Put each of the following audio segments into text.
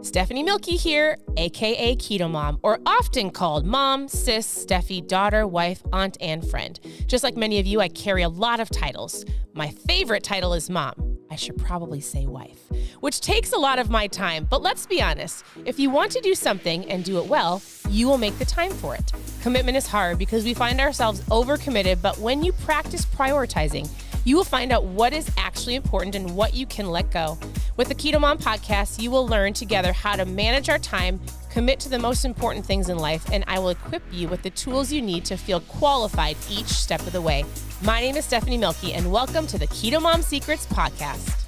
Stephanie Milky here, aka KetoMOM, or often called mom, sis, Steffi, daughter, wife, aunt, and friend. Just like many of you, I carry a lot of titles. My favorite title is mom. I should probably say wife, which takes a lot of my time. But let's be honest, if you want to do something and do it well, you will make the time for it. Commitment is hard because we find ourselves overcommitted, but when you practice prioritizing, you will find out what is actually important and what you can let go. With the KetoMOM podcast, you will learn together how to manage our time, commit to the most important things in life, and I will equip you with the tools you need to feel qualified each step of the way. My name is Stephanie Milky, and welcome to the KetoMOM Secrets podcast.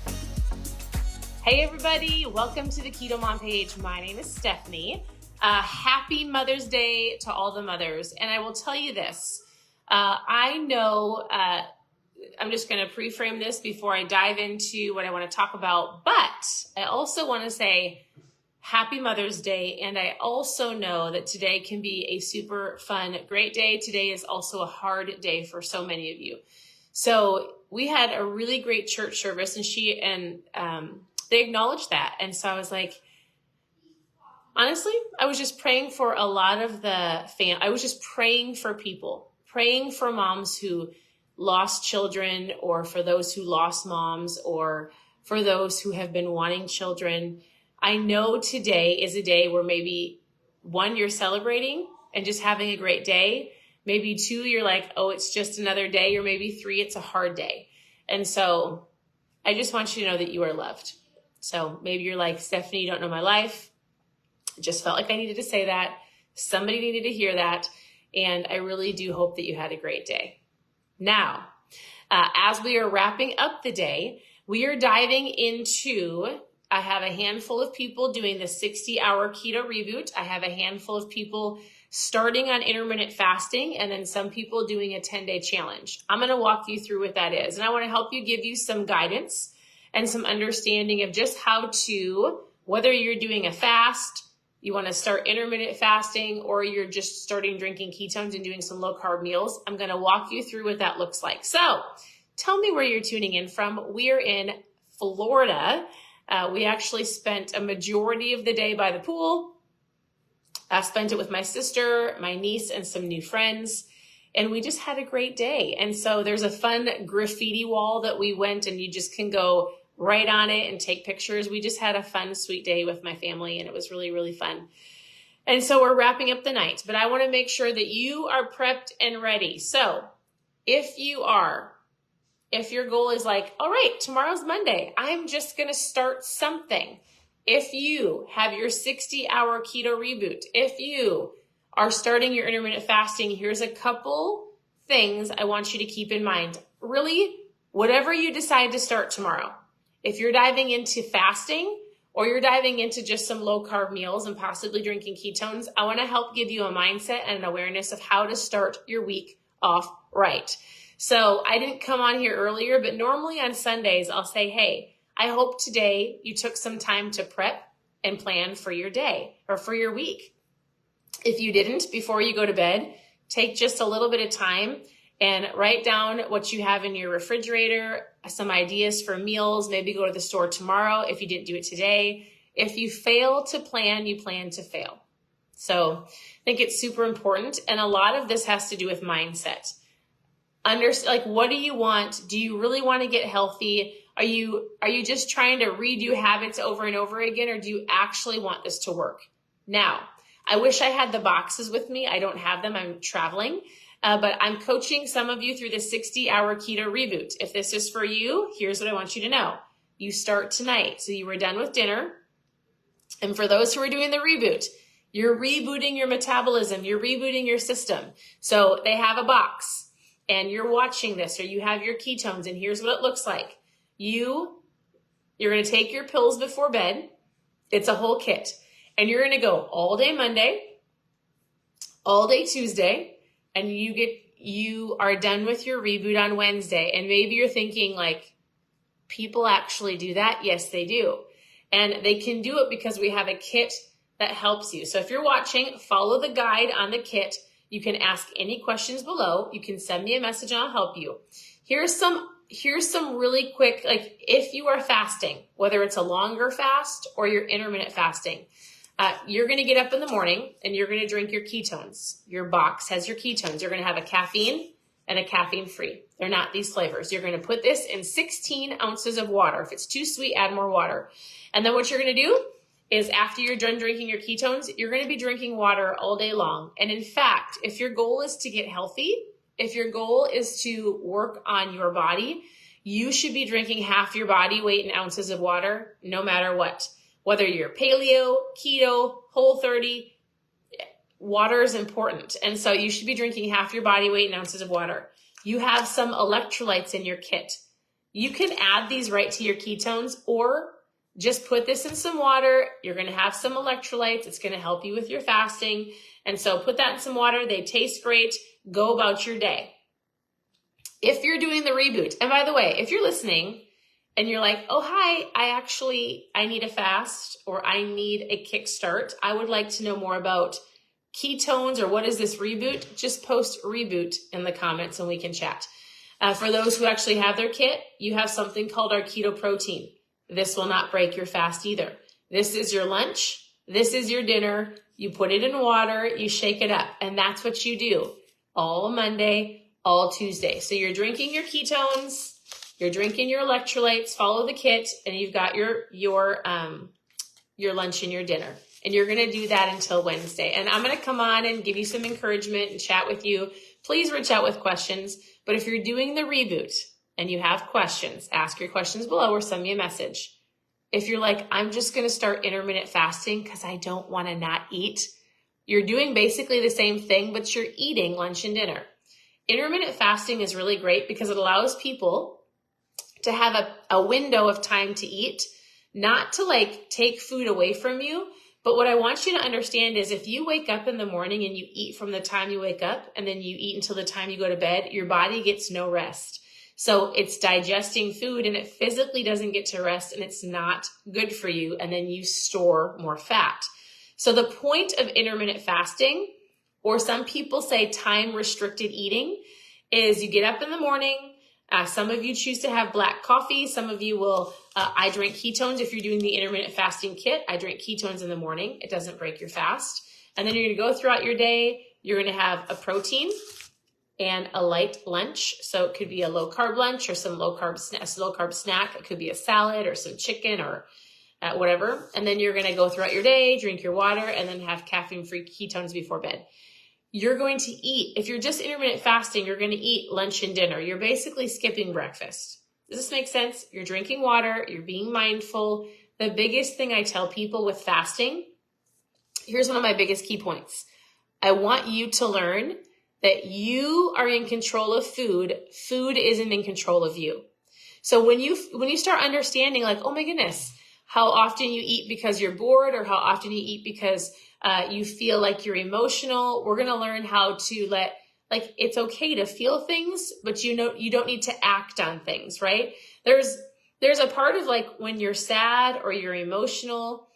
Hey everybody, welcome to the KetoMOM page. My name is Stephanie. Happy Mother's Day to all the mothers. And I will tell you this, I know I'm just going to pre-frame this before I dive into what I want to talk about, but I also want to say Happy Mother's Day. And I also know that today can be a super fun, great day. Today is also a hard day for so many of you. So we had a really great church service and they acknowledged that. And so I was like, honestly, I was just praying for a lot of I was just praying for people, praying for moms who lost children, or for those who lost moms, or for those who have been wanting children. I know today is a day where maybe one, you're celebrating and just having a great day. Maybe two, you're like, oh, it's just another day. Or maybe three, it's a hard day. And so I just want you to know that you are loved. So maybe you're like, Stephanie, you don't know my life. I just felt like I needed to say that. Somebody needed to hear that. And I really do hope that you had a great day. Now, as we are wrapping up the day, we are diving into, I have a handful of people doing the 60-hour keto reboot. I have a handful of people starting on intermittent fasting, and then some people doing a 10-day challenge. I'm going to walk you through what that is. And I want to help you, give you some guidance and some understanding of just how to, whether you're doing a fast, you want to start intermittent fasting, or you're just starting drinking ketones and doing some low carb meals, I'm going to walk you through what that looks like. So tell me where you're tuning in from. We're in Florida. We actually spent a majority of the day by the pool. I spent it with my sister, my niece, and some new friends, and we just had a great day. And so there's a fun graffiti wall that we went, and you just can go right on it and take pictures. We just had a fun, sweet day with my family, and it was really, really fun. And so we're wrapping up the night, but I want to make sure that you are prepped and ready. So if your goal is like, all right, tomorrow's Monday, I'm just going to start something. If you have your 60-hour keto reboot, if you are starting your intermittent fasting, here's a couple things I want you to keep in mind. Really, whatever you decide to start tomorrow, if you're diving into fasting or you're diving into just some low carb meals and possibly drinking ketones, I want to help give you a mindset and an awareness of how to start your week off right. So I didn't come on here earlier, but normally on Sundays, I'll say, hey, I hope today you took some time to prep and plan for your day or for your week. If you didn't, before you go to bed, take just a little bit of time and write down what you have in your refrigerator, some ideas for meals, maybe go to the store tomorrow if you didn't do it today. If you fail to plan, you plan to fail. So I think it's super important. And a lot of this has to do with mindset. What do you want? Do you really want to get healthy? Are you just trying to redo habits over and over again, or do you actually want this to work? Now, I wish I had the boxes with me. I don't have them. I'm traveling. But I'm coaching some of you through the 60-hour keto reboot. If this is for you, here's what I want you to know. You start tonight. So you were done with dinner. And for those who are doing the reboot, you're rebooting your metabolism. You're rebooting your system. So they have a box and you're watching this, or you have your ketones, and here's what it looks like. You're going to take your pills before bed. It's a whole kit. And you're going to go all day Monday, all day Tuesday, and you are done with your reboot on Wednesday. And maybe you're thinking like, people actually do that? Yes, they do. And they can do it because we have a kit that helps you. So if you're watching, follow the guide on the kit. You can ask any questions below. You can send me a message and I'll help you. Here's some here's some really quick, like if you are fasting, whether it's a longer fast or you're intermittent fasting, you're going to get up in the morning and you're going to drink your ketones. Your box has your ketones. You're going to have a caffeine and a caffeine free. They're not these flavors. You're going to put this in 16 ounces of water. If it's too sweet, add more water. And then what you're going to do is after you're done drinking your ketones, you're going to be drinking water all day long. And in fact, if your goal is to get healthy, if your goal is to work on your body, you should be drinking half your body weight in ounces of water, no matter what. Whether you're paleo, keto, Whole30, water is important. And so you should be drinking half your body weight in ounces of water. You have some electrolytes in your kit. You can add these right to your ketones or just put this in some water. You're going to have some electrolytes. It's going to help you with your fasting. And so put that in some water. They taste great. Go about your day. If you're doing the reboot, and by the way, if you're listening and you're like, oh, hi, I need a fast or I need a kickstart. I would like to know more about ketones or what is this reboot? Just post reboot in the comments and we can chat. For those who actually have their kit, you have something called our keto protein. This will not break your fast either. This is your lunch. This is your dinner. You put it in water, you shake it up, and that's what you do all Monday, all Tuesday. So you're drinking your ketones, you're drinking your electrolytes, follow the kit, and you've got your lunch and your dinner. And you're going to do that until Wednesday. And I'm going to come on and give you some encouragement and chat with you. Please reach out with questions. But if you're doing the reboot and you have questions, ask your questions below or send me a message. If you're like, I'm just going to start intermittent fasting because I don't want to not eat, you're doing basically the same thing, but you're eating lunch and dinner. Intermittent fasting is really great because it allows people to have a window of time to eat, not to like take food away from you. But what I want you to understand is if you wake up in the morning and you eat from the time you wake up and then you eat until the time you go to bed, your body gets no rest. So it's digesting food and it physically doesn't get to rest and it's not good for you. And then you store more fat. So the point of intermittent fasting, or some people say time restricted eating, is you get up in the morning. Some of you choose to have black coffee. Some of you will, I drink ketones. If you're doing the intermittent fasting kit, I drink ketones in the morning. It doesn't break your fast. And then you're going to go throughout your day. You're going to have a protein and a light lunch. So it could be a low carb lunch or some low carb snack. It could be a salad or some chicken or whatever. And then you're going to go throughout your day, drink your water, and then have caffeine-free ketones before bed. You're going to eat, if you're just intermittent fasting, you're going to eat lunch and dinner. You're basically skipping breakfast. Does this make sense? You're drinking water. You're being mindful. The biggest thing I tell people with fasting, here's one of my biggest key points. I want you to learn that you are in control of food. Food isn't in control of you. So when you start understanding like, oh my goodness, how often you eat because you're bored or how often you eat because you feel like you're emotional, we're going to learn how to it's okay to feel things, but you don't need to act on things, right? There's a part of like when you're sad or you're emotional,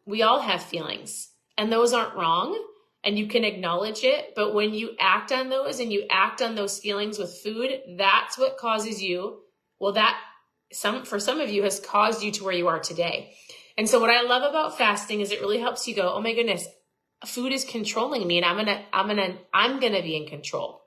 we all have feelings and those aren't wrong. And you can acknowledge it, but when you act on those and you act on those feelings with food, that's what causes you, for some of you has caused you to where you are today. And so what I love about fasting is it really helps you go, oh my goodness, food is controlling me and I'm going to be in control.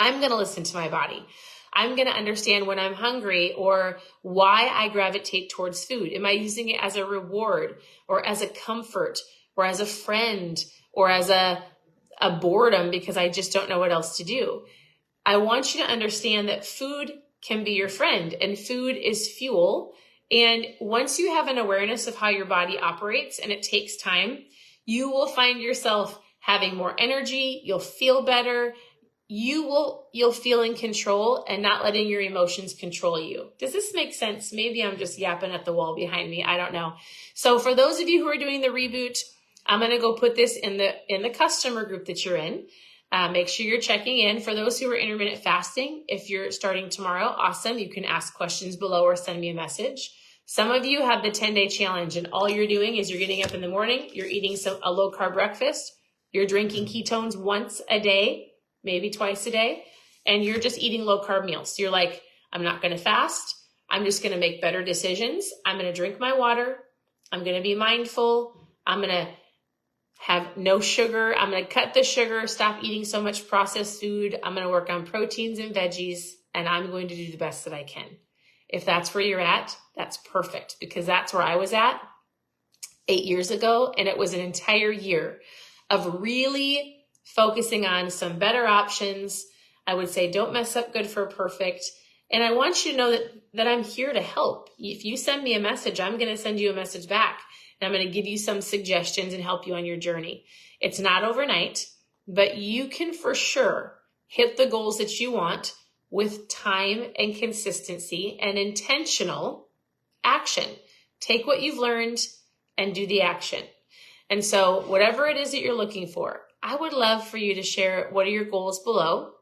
I'm going to listen to my body. I'm going to understand when I'm hungry or why I gravitate towards food. Am I using it as a reward or as a comfort or as a friend or as a boredom because I just don't know what else to do? I want you to understand that food can be your friend and food is fuel. And once you have an awareness of how your body operates and it takes time, you will find yourself having more energy. You'll feel better. You'll feel in control and not letting your emotions control you. Does this make sense? Maybe I'm just yapping at the wall behind me. I don't know. So for those of you who are doing the reboot, I'm going to go put this in the customer group that you're in. Make sure you're checking in. For those who are intermittent fasting, if you're starting tomorrow, awesome. You can ask questions below or send me a message. Some of you have the 10-day challenge and all you're doing is you're getting up in the morning, you're eating a low carb breakfast, you're drinking ketones once a day, maybe twice a day, and you're just eating low carb meals. So you're like, I'm not going to fast. I'm just going to make better decisions. I'm going to drink my water. I'm going to be mindful. I'm going to have no sugar. I'm going to cut the sugar, stop eating so much processed food. I'm going to work on proteins and veggies, and I'm going to do the best that I can. If that's where you're at, that's perfect, because that's where I was at 8 years ago. And it was an entire year of really focusing on some better options. I would say, don't mess up good for perfect. And I want you to know that I'm here to help. If you send me a message, I'm going to send you a message back. And I'm going to give you some suggestions and help you on your journey. It's not overnight, but you can for sure hit the goals that you want with time and consistency and intentional action. Take what you've learned and do the action. And so whatever it is that you're looking for, I would love for you to share what are your goals below,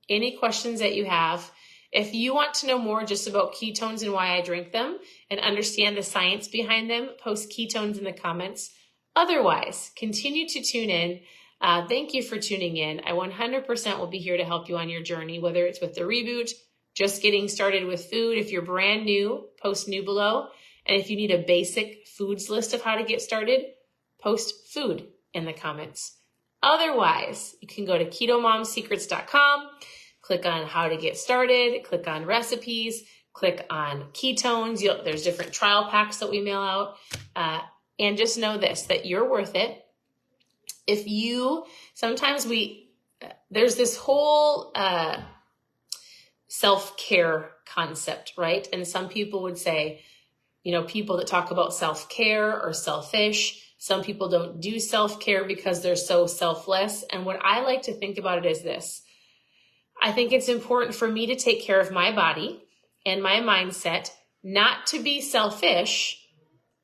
any questions that you have. If you want to know more just about ketones and why I drink them and understand the science behind them, post ketones in the comments. Otherwise, continue to tune in. Thank you for tuning in. I 100% will be here to help you on your journey, whether it's with the Reboot, just getting started with food. If you're brand new, post new below. And if you need a basic foods list of how to get started, post food in the comments. Otherwise, you can go to KetoMomSecrets.com, click on how to get started, click on recipes, click on ketones. There's different trial packs that we mail out. And just know this, that you're worth it. There's this whole self-care concept, right? And some people would say, people that talk about self-care are selfish. Some people don't do self-care because they're so selfless. And what I like to think about it is this. I think it's important for me to take care of my body and my mindset, not to be selfish.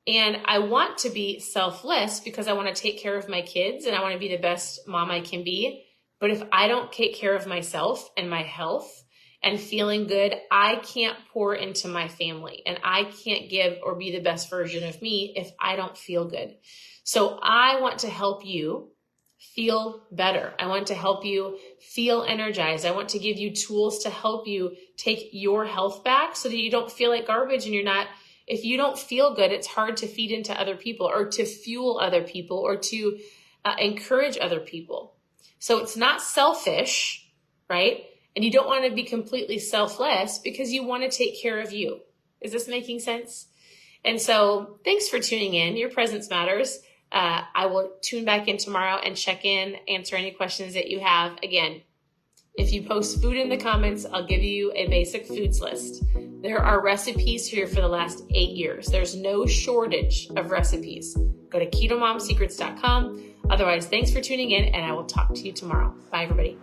And I want to be selfless because I want to take care of my kids and I want to be the best mom I can be. But if I don't take care of myself and my health and feeling good, I can't pour into my family and I can't give or be the best version of me if I don't feel good. So I want to help you feel better. I want to help you feel energized. I want to give you tools to help you take your health back so that you don't feel like garbage and if you don't feel good, it's hard to feed into other people or to fuel other people or to encourage other people. So it's not selfish, right? And you don't want to be completely selfless because you want to take care of you. Is this making sense? And so thanks for tuning in. Your presence matters. I will tune back in tomorrow and check in, answer any questions that you have. Again, if you post food in the comments, I'll give you a basic foods list. There are recipes here for the last 8 years. There's no shortage of recipes. Go to KetoMomSecrets.com. Otherwise, thanks for tuning in, and I will talk to you tomorrow. Bye, everybody.